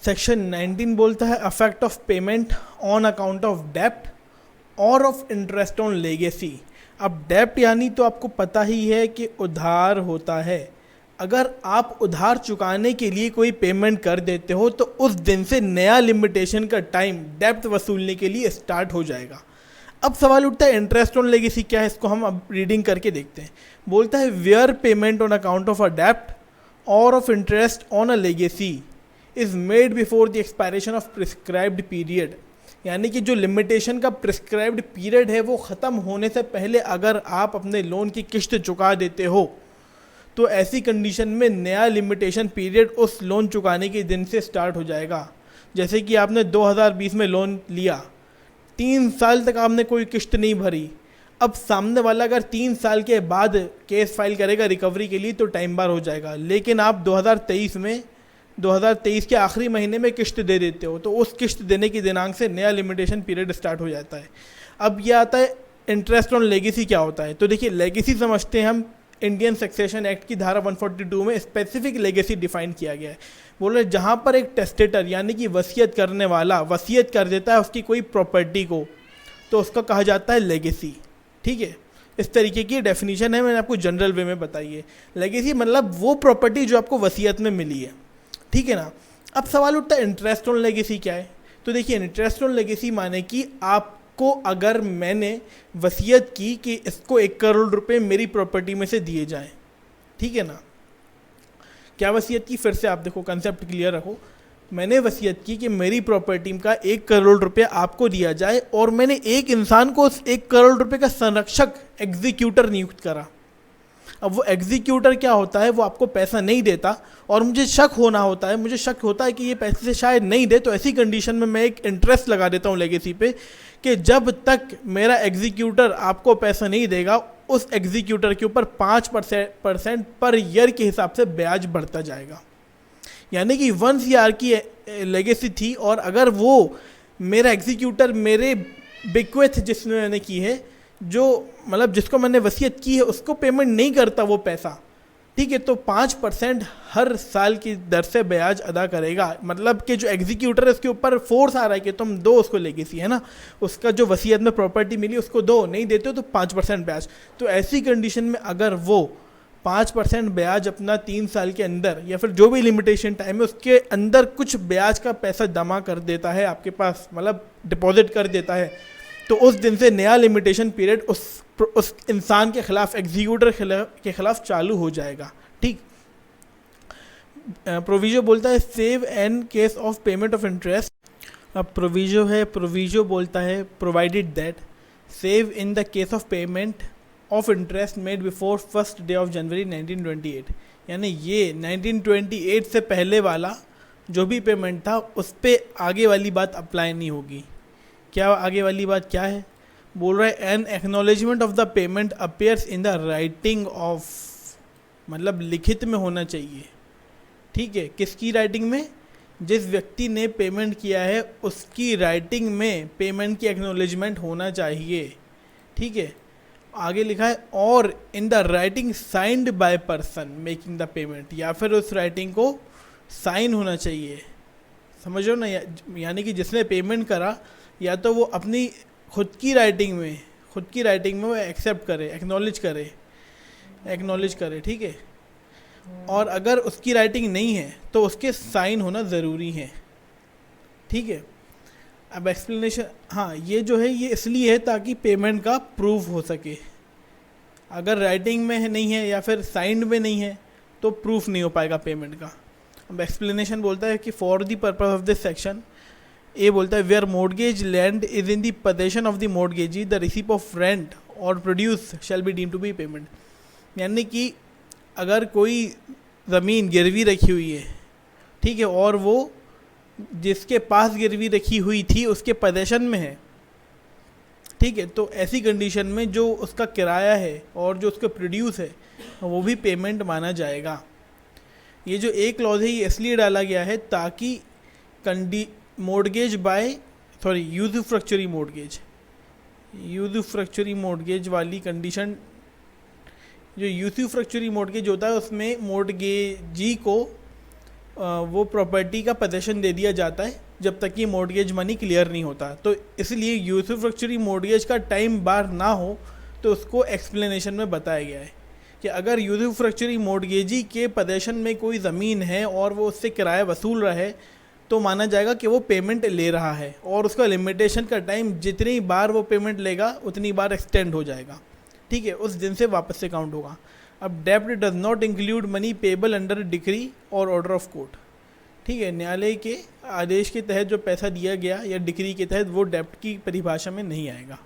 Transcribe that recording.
Section 19 बोलता है effect of payment on account of डेप्ट or of interest on legacy. अब डेप्ट यानी तो आपको पता ही है कि उधार होता है। अगर आप उधार चुकाने के लिए कोई पेमेंट कर देते हो तो उस दिन से नया लिमिटेशन का टाइम डेप्ट वसूलने के लिए स्टार्ट हो जाएगा। अब सवाल उठता है इंटरेस्ट ऑन लेगेसी क्या है, इसको हम अब रीडिंग करके देखते हैं। बोलता है where payment on account of a डेप्ट or of interest on a legacy is made before the expiration of prescribed period. यानी कि जो लिमिटेशन का प्रिस्क्राइब्ड पीरियड है वो ख़त्म होने से पहले अगर आप अपने लोन की किस्त चुका देते हो तो ऐसी कंडीशन में नया लिमिटेशन पीरियड उस लोन चुकाने के दिन से स्टार्ट हो जाएगा। जैसे कि आपने 2020 में लोन लिया, 3 साल तक आपने कोई किस्त नहीं भरी। अब सामने वाला अगर 3 साल के बाद केस फाइल करेगा रिकवरी के लिए तो टाइम बार हो जाएगा, लेकिन आप 2023 के आखिरी महीने में किस्त दे देते हो तो उस किस्त देने की दिनांक से नया लिमिटेशन पीरियड स्टार्ट हो जाता है। अब यह आता है इंटरेस्ट ऑन लेगेसी क्या होता है। तो देखिए लेगेसी समझते हैं हम, इंडियन सक्सेशन एक्ट की धारा 142 में स्पेसिफिक लेगेसी डिफाइन किया गया है। बोल रहे जहाँ पर एक टेस्टेटर यानी कि वसीयत करने वाला वसीयत कर देता है उसकी कोई प्रॉपर्टी को तो उसका कहा जाता है लेगेसी। ठीक है, इस तरीके की डेफिनेशन है, मैंने आपको जनरल वे में बताई है। लेगेसी मतलब वो प्रॉपर्टी जो आपको वसीयत में मिली है। ठीक है ना। अब सवाल उठता है इंटरेस्ट ऑन लेगेसी क्या है। तो देखिए इंटरेस्ट ऑन लेगेसी माने कि आपको अगर मैंने वसीयत की कि इसको 1 करोड़ रुपए मेरी प्रॉपर्टी में से दिए जाएं, ठीक है ना। क्या वसीयत की, फिर से आप देखो कंसेप्ट क्लियर रखो। मैंने वसीयत की कि मेरी प्रॉपर्टी का 1 करोड़ रुपया आपको दिया जाए और मैंने एक इंसान को उस 1 करोड़ रुपए का संरक्षक एग्जीक्यूटर नियुक्त करा। अब वो एग्जीक्यूटर क्या होता है, वो आपको पैसा नहीं देता और मुझे शक होता है कि ये पैसे शायद नहीं दे, तो ऐसी कंडीशन में मैं एक इंटरेस्ट लगा देता हूँ लेगेसी पे कि जब तक मेरा एग्जीक्यूटर आपको पैसा नहीं देगा उस एग्जीक्यूटर के ऊपर 5% पर ईयर के हिसाब से ब्याज बढ़ता जाएगा। यानी कि 1 CR की लेगेसी थी और अगर वो मेरा एग्जीक्यूटर मेरे बिक्वेथ जिसने मैंने की है, जो मतलब जिसको मैंने वसीयत की है उसको पेमेंट नहीं करता वो पैसा, ठीक है, तो 5% हर साल की दर से ब्याज अदा करेगा। मतलब कि जो एग्जीक्यूटर है उसके ऊपर फोर्स आ रहा है कि तुम दो उसको लेगेसी, है ना, उसका जो वसीयत में प्रॉपर्टी मिली उसको दो, नहीं देते हो तो 5% ब्याज। तो ऐसी कंडीशन में अगर वो 5% ब्याज अपना 3 साल के अंदर या फिर जो भी लिमिटेशन टाइम है उसके अंदर कुछ ब्याज का पैसा जमा कर देता है आपके पास, मतलब डिपॉजिट कर देता है, तो उस दिन से नया लिमिटेशन पीरियड उस इंसान के खिलाफ, एग्जीक्यूटर के खिलाफ चालू हो जाएगा। ठीक। प्रोविजो बोलता है save in case of payment of interest. अब प्रोविजो बोलता है provided that save in the case of payment of interest made before 1 January 1928। यानी ये 1928 से पहले वाला जो भी पेमेंट था उस पर आगे वाली बात अप्लाई नहीं होगी। क्या आगे वाली बात क्या है, बोल रहा है N acknowledgement of the payment appears in the writing of, मतलब लिखित में होना चाहिए। ठीक है, किसकी राइटिंग में, जिस व्यक्ति ने पेमेंट किया है उसकी राइटिंग में पेमेंट की एक्नॉलेजमेंट होना चाहिए। ठीक है, आगे लिखा है और in the writing signed by person making the payment, या फिर उस राइटिंग को साइन होना चाहिए। समझ रहे हो ना, यानी कि जिसने पेमेंट करा या तो वो अपनी खुद की राइटिंग में वो एक्सेप्ट करे, एक्नॉलेज करे, ठीक है। और अगर उसकी राइटिंग नहीं है तो उसके साइन होना ज़रूरी है। ठीक है। अब एक्सप्लेनेशन, हाँ ये जो है ये इसलिए है ताकि पेमेंट का प्रूफ हो सके। अगर राइटिंग में नहीं है या फिर साइंड में नहीं है तो प्रूफ नहीं हो पाएगा पेमेंट का। अब एक्सप्लेनेशन बोलता है कि for the purpose of this section, A बोलता है where mortgage land is in the possession of the mortgagee the receipt of rent or produce shall be deemed to be payment. यानी कि अगर कोई ज़मीन गिरवी रखी हुई है, ठीक है, और वो जिसके पास गिरवी रखी हुई थी उसके पोजेशन में है, ठीक है, तो ऐसी कंडीशन में जो उसका किराया है और जो उसका प्रोड्यूस है वो भी पेमेंट माना जाएगा। ये जो एक क्लॉज है ये इसलिए डाला गया है ताकि यूज़ुफ्रक्चुरी मोर्गेज वाली कंडीशन, जो यूज़ुफ्रक्चुरी मोर्गेज होता है उसमें मोर्गेजी को वो प्रॉपर्टी का पोजेशन दे दिया जाता है जब तक कि मॉर्गेज मनी क्लियर नहीं होता। तो इसलिए यूसुफ्रक्चुअरी मॉर्गेज का टाइम बार ना हो तो उसको एक्सप्लेनेशन में बताया गया है कि अगर यूसुफ्रक्चुअरी मॉर्गेजी के पोजेशन में कोई ज़मीन है और वो उससे किराया वसूल रहा है तो माना जाएगा कि वो पेमेंट ले रहा है, और उसका लिमिटेशन का टाइम जितनी बार वो पेमेंट लेगा उतनी बार एक्सटेंड हो जाएगा। ठीक है, उस दिन से वापस से काउंट होगा। अब डेब्ट does not include money payable under decree और ऑर्डर ऑफ कोर्ट। ठीक है, न्यायालय के आदेश के तहत जो पैसा दिया गया या डिक्री के तहत वो डेब्ट की परिभाषा में नहीं आएगा।